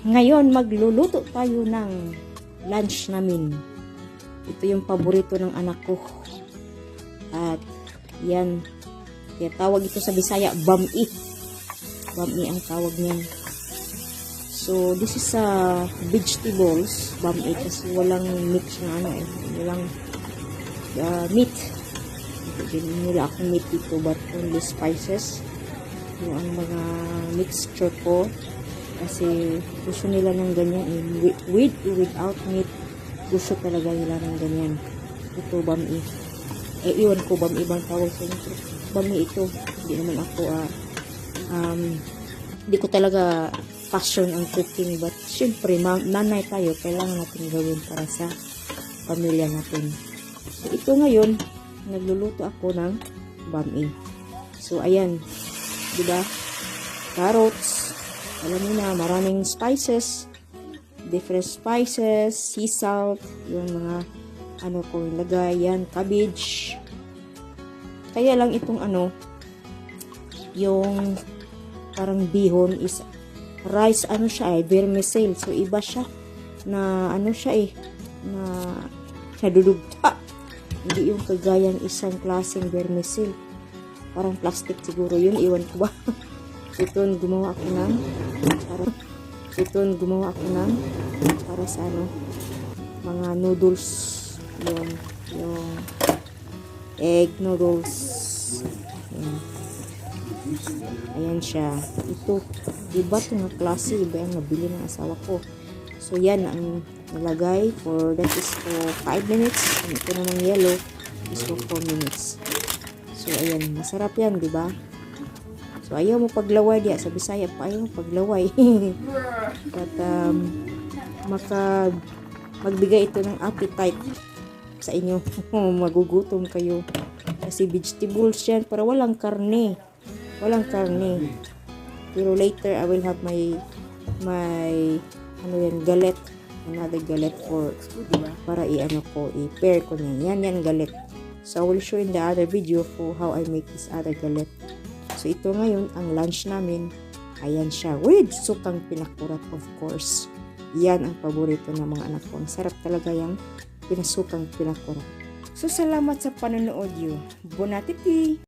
Ngayon, magluluto tayo ng lunch namin. Ito yung paborito ng anak ko. At yan, kaya tawag ito sa Bisaya, bami. Bami ang tawag niyan. So, this is vegetables, bami, kasi walang mix na ano eh. Walang meat. Hindi nila akong meat dito, but only spices. Yung ang mga mixture ko. Kasi gusto nila ng ganyan eh. With or without meat, gusto talaga nila ng ganyan. Ito, bami. Iwan ko, bami ibang tawag sa inyo. Bami ito. Hindi naman ako, hindi ko talaga passion ang cooking. But, syempre, nanay tayo. Kailangan natin gawin para sa pamilya natin. So, ito ngayon, nagluluto ako ng bami. So, ayan. Diba? Carrots. Alam niyo na, maraming spices. Different spices. Sea salt. Yung mga ano ko ilagay. Yan, cabbage. Kaya lang itong yung parang bihon is rice, siya eh, vermicell. So, iba siya na siya eh, na nadudugta. Hindi yung kagayang isang klaseng vermicell. Parang plastic siguro yun. Iwan ko ba? Ito, gumawa ako ng para sa mga noodles. Yung egg noodles. Ayan siya. Ito, diba ito nga klase? Iba yung nabili ng asawa ko. So, yan ang nalagay that is for 5 minutes. And ito namang yellow is for 4 minutes. So, ayan. Masarap yan, diba? So, ayaw mo paglaway diya. Sa Bisaya pa, ayaw mo paglaway. But, magbigay ito ng appetite sa inyo. Magugutom kayo. Kasi vegetables yan, para walang karne. Walang karne. Pero later, I will have my galet. Another galet para i-pair ko niya. Yan galet. So, I will show in the other video for how I make this other galet. So, ito ngayon, ang lunch namin. Ayan siya. With sukang pinakurat, of course. Yan ang paborito ng mga anak ko. Ang sarap talaga yung pinasukang pinakurat. So, salamat sa panonood nyo. Bon appetit!